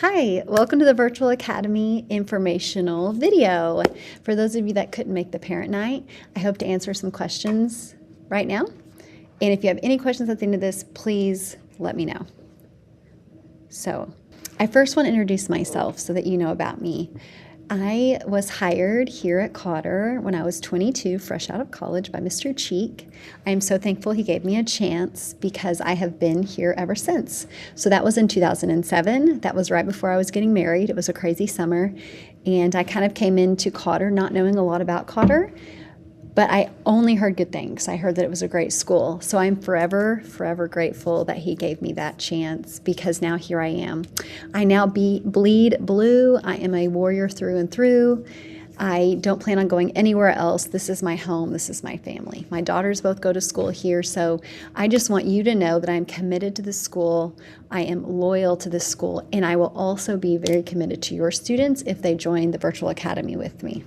Hi, welcome to the Virtual Academy informational video. For those of you that couldn't make the parent night, I hope to answer some questions right now. And if you have any questions at the end of this, please let me know. So I first want to introduce myself so that you know about me. I was hired here at Cotter when I was 22, fresh out of college, by Mr. Cheek. I am so thankful he gave me a chance because I have been here ever since. So that was in 2007. That was right before I was getting married. It was a crazy summer. And I kind of came into Cotter not knowing a lot about Cotter, but I only heard good things. I heard that it was a great school. So I'm forever, forever grateful that he gave me that chance because now here I am. I now bleed blue. I am a warrior through and through. I don't plan on going anywhere else. This is my home. This is my family. My daughters both go to school here. So I just want you to know that I'm committed to this school. I am loyal to this school. And I will also be very committed to your students if they join the Virtual Academy with me.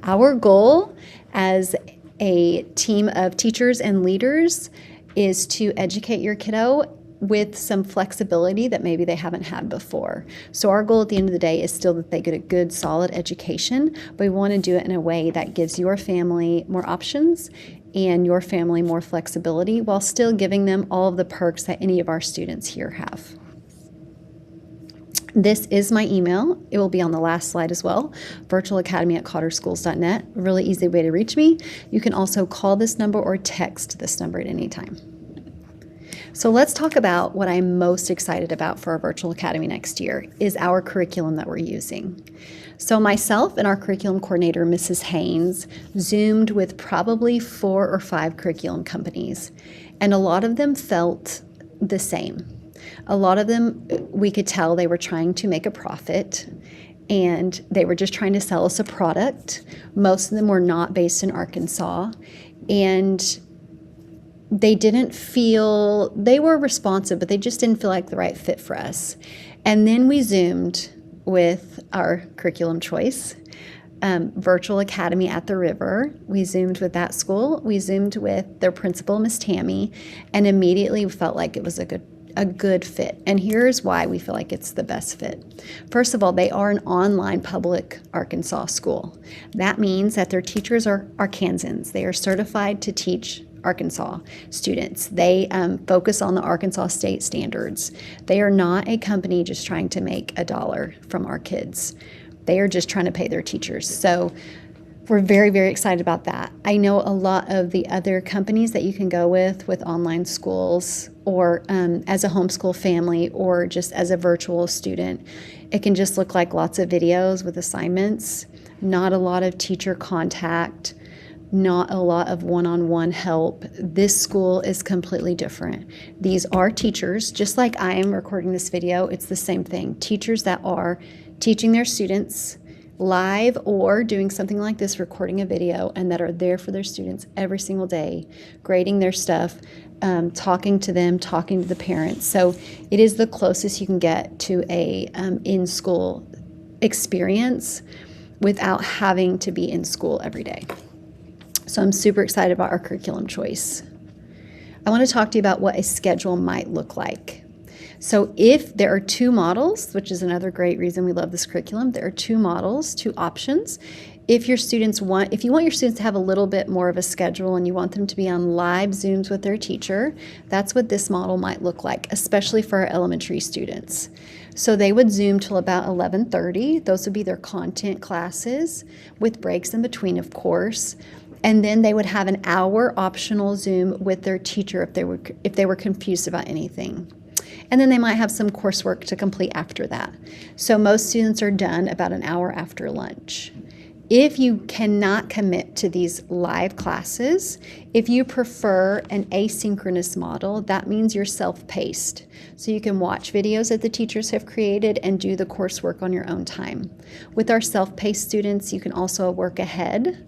Our goal as a team of teachers and leaders is to educate your kiddo with some flexibility that maybe they haven't had before. So our goal at the end of the day is still that they get a good, solid education, but we want to do it in a way that gives your family more options and your family more flexibility while still giving them all of the perks that any of our students here have. This is my email. It will be on the last slide as well, virtualacademy@cotterschools.net. Really easy way to reach me. You can also call this number or text this number at any time. So let's talk about what I'm most excited about for our Virtual Academy next year is our curriculum that we're using. So myself and our curriculum coordinator, Mrs. Haynes, Zoomed with probably 4 or 5 curriculum companies, and a lot of them felt the same. A lot of them, we could tell they were trying to make a profit and they were just trying to sell us a product. Most of them were not based in Arkansas, and they didn't feel, they were responsive, but they just didn't feel like the right fit for us. And then we Zoomed with our curriculum choice, Virtual Academy at the River. We Zoomed with that school. We Zoomed with their principal, Miss Tammy, and immediately we felt like it was a good fit. And here's why we feel like it's the best fit. First of all, they are an online public Arkansas school. That means that their teachers are Arkansans. They are certified to teach Arkansas students. They focus on the Arkansas state standards. They are not a company just trying to make a dollar from our kids. They are just trying to pay their teachers. So we're very, very excited about that. I know a lot of the other companies that you can go with online schools or as a homeschool family or just as a virtual student. It can just look like lots of videos with assignments, not a lot of teacher contact, not a lot of one-on-one help. This school is completely different. These are teachers, just like I am recording this video, it's the same thing. Teachers that are teaching their students live or doing something like this, recording a video, and that are there for their students every single day, grading their stuff, talking to them, talking to the parents. So it is the closest you can get to a in-school experience without having to be in school every day. So I'm super excited about our curriculum choice. I want to talk to you about what a schedule might look like. So if there are 2 models, which is another great reason we love this curriculum, there are 2 models, 2 options. If you want your students to have a little bit more of a schedule and you want them to be on live Zooms with their teacher, that's what this model might look like, especially for our elementary students. So they would Zoom till about 11:30. Those would be their content classes with breaks in between, of course. And then they would have an hour optional Zoom with their teacher if they were confused about anything. And then they might have some coursework to complete after that. So most students are done about an hour after lunch. If you cannot commit to these live classes, if you prefer an asynchronous model, that means you're self-paced. So you can watch videos that the teachers have created and do the coursework on your own time. With our self-paced students, you can also work ahead.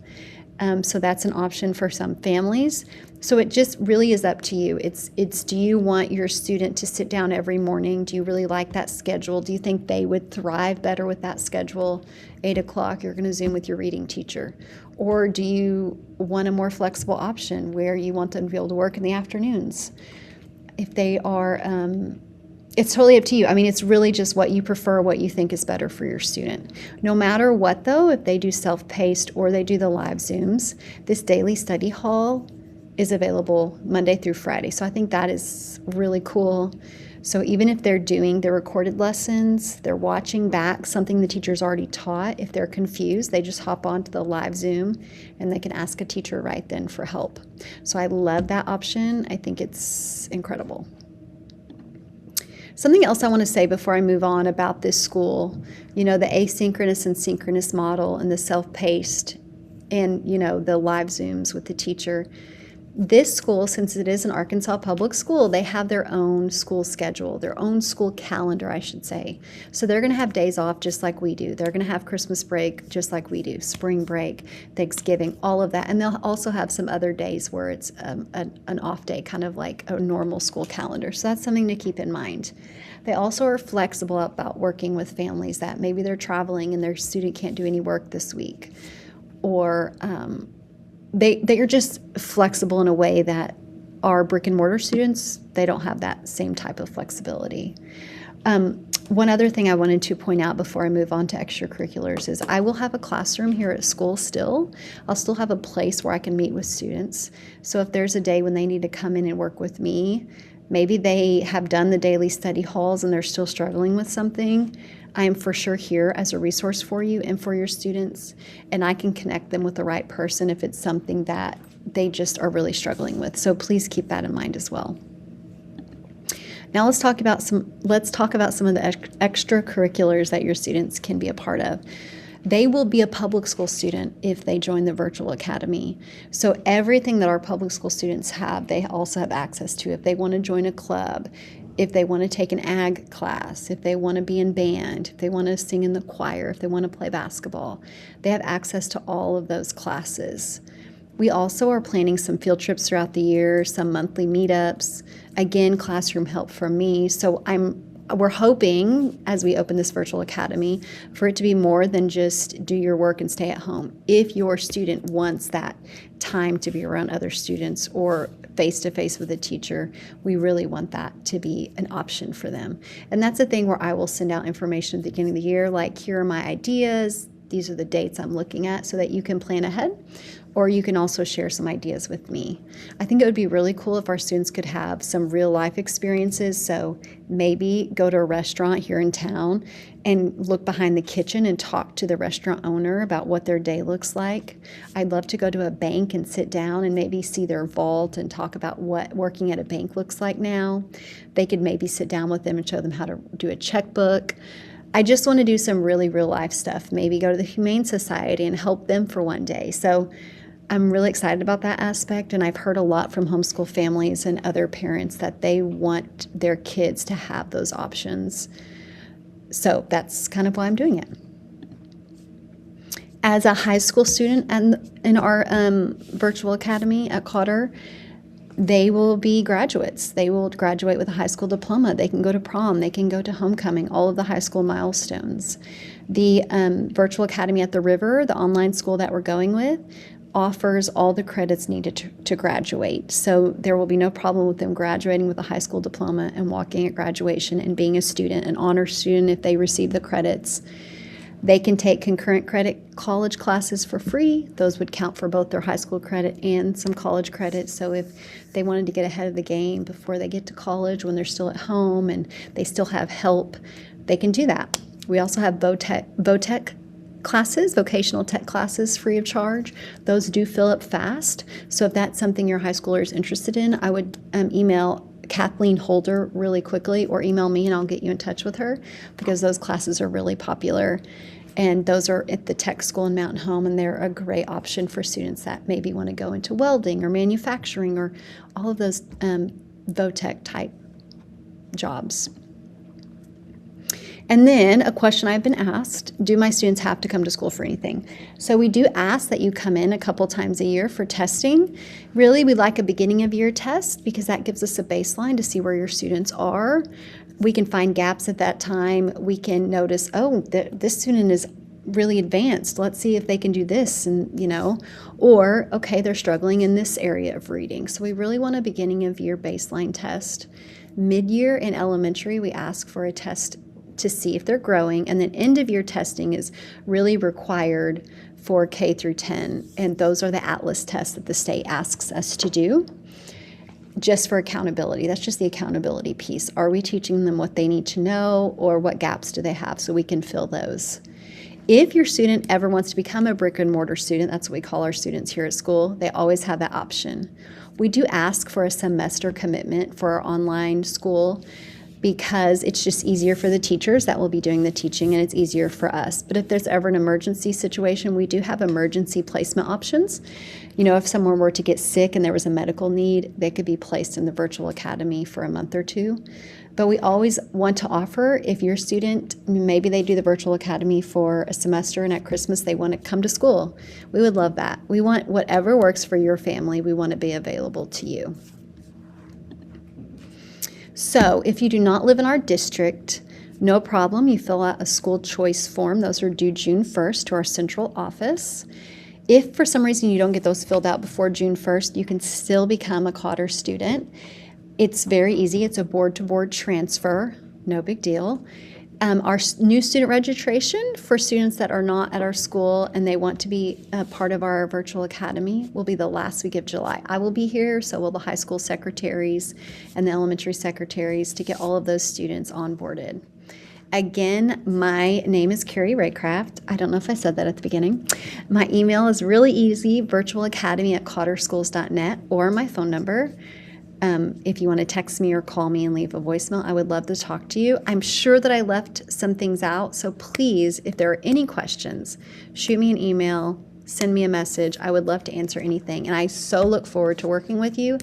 So that's an option for some families. So it just really is up to you. It's do you want your student to sit down every morning? Do you really like that schedule? Do you think they would thrive better with that schedule? 8 o'clock, you're going to Zoom with your reading teacher. Or do you want a more flexible option where you want them to be able to work in the afternoons? If they are It's totally up to you. I mean, it's really just what you prefer, what you think is better for your student. No matter what, though, if they do self-paced or they do the live Zooms, this daily study hall is available Monday through Friday. So I think that is really cool. So even if they're doing their recorded lessons, they're watching back something the teacher's already taught. If they're confused, they just hop onto the live Zoom and they can ask a teacher right then for help. So I love that option. I think it's incredible. Something else I want to say before I move on about this school, the asynchronous and synchronous model and the self-paced and, the live Zooms with the teacher. This school, since it is an Arkansas public school, they have their own school schedule, their own school calendar, I should say. So they're going to have days off just like we do. They're going to have Christmas break just like we do, spring break, Thanksgiving, all of that. And they'll also have some other days where it's an off day, kind of like a normal school calendar. So that's something to keep in mind. They also are flexible about working with families that maybe they're traveling and their student can't do any work this week, or they are just flexible in a way that our brick and mortar students, they don't have that same type of flexibility. One other thing I wanted to point out before I move on to extracurriculars is I will have a classroom here at school still. I'll still have a place where I can meet with students. So if there's a day when they need to come in and work with me, maybe they have done the daily study halls and they're still struggling with something, I am for sure here as a resource for you and for your students, and I can connect them with the right person if it's something that they just are really struggling with. So please keep that in mind as well. Now let's talk about some of the extracurriculars that your students can be a part of. They will be a public school student if they join the virtual academy. So everything that our public school students have, they also have access to. If they want to join a club, if they want to take an ag class, if they want to be in band, if they want to sing in the choir, if they want to play basketball, they have access to all of those classes. We also are planning some field trips throughout the year, some monthly meetups, again, classroom help from me. So we're hoping, as we open this virtual academy, for it to be more than just do your work and stay at home. If your student wants that time to be around other students or face-to-face with a teacher, we really want that to be an option for them. And that's a thing where I will send out information at the beginning of the year, like, here are my ideas, these are the dates I'm looking at, so that you can plan ahead. Or you can also share some ideas with me. I think it would be really cool if our students could have some real life experiences. So maybe go to a restaurant here in town and look behind the kitchen and talk to the restaurant owner about what their day looks like. I'd love to go to a bank and sit down and maybe see their vault and talk about what working at a bank looks like now. They could maybe sit down with them and show them how to do a checkbook. I just want to do some really real life stuff. Maybe go to the Humane Society and help them for one day. So I'm really excited about that aspect, and I've heard a lot from homeschool families and other parents that they want their kids to have those options. So that's kind of why I'm doing it. As a high school student in our virtual academy at Cotter, they will be graduates. They will graduate with a high school diploma. They can go to prom. They can go to homecoming, all of the high school milestones. The virtual academy at the River, the online school that we're going with, offers all the credits needed to graduate. So there will be no problem with them graduating with a high school diploma and walking at graduation and being a student, an honor student if they receive the credits. They can take concurrent credit college classes for free. Those would count for both their high school credit and some college credit. So if they wanted to get ahead of the game before they get to college, when they're still at home and they still have help, they can do that. We also have VOTEC classes, vocational tech classes, free of charge. Those do fill up fast. So if that's something your high schooler is interested in, I would email Kathleen Holder really quickly, or email me and I'll get you in touch with her, because those classes are really popular. And those are at the tech school in Mountain Home, and they're a great option for students that maybe want to go into welding or manufacturing or all of those VOTEC type jobs. And then a question I've been asked, do my students have to come to school for anything? So we do ask that you come in a couple times a year for testing. Really, we like a beginning of year test because that gives us a baseline to see where your students are. We can find gaps at that time. We can notice, this student is really advanced. Let's see if they can do this, or, okay, they're struggling in this area of reading. So we really want a beginning of year baseline test Mid-year in elementary, we ask for a test to see if they're growing, and then end-of-year testing is really required for K through 10, and those are the Atlas tests that the state asks us to do just for accountability. That's just the accountability piece. Are we teaching them what they need to know, or what gaps do they have so we can fill those? If your student ever wants to become a brick and mortar student, that's what we call our students here at school, they always have that option. We do ask for a semester commitment for our online school because it's just easier for the teachers that will be doing the teaching, and it's easier for us. But if there's ever an emergency situation, we do have emergency placement options. You know, if someone were to get sick and there was a medical need, they could be placed in the virtual academy for a month or two. But we always want to offer, if your student, maybe they do the virtual academy for a semester and at Christmas they want to come to school, we would love that. We want whatever works for your family, we want to be available to you. So if you do not live in our district, no problem. You fill out a school choice form. Those are due June 1st to our central office. If for some reason you don't get those filled out before June 1st, you can still become a Cotter student. It's very easy. It's a board-to-board transfer. No big deal. Our new student registration for students that are not at our school and they want to be a part of our virtual academy will be the last week of July. I will be here, so will the high school secretaries and the elementary secretaries to get all of those students onboarded. Again, my name is Carrie Raycraft. I don't know if I said that at the beginning. My email is really easy, virtualacademy@cotterschools.net, or my phone number. If you want to text me or call me and leave a voicemail, I would love to talk to you. I'm sure that I left some things out, so please, if there are any questions, shoot me an email, send me a message. I would love to answer anything, and I so look forward to working with you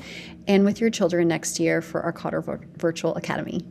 and with your children next year for our Cotter Virtual Academy.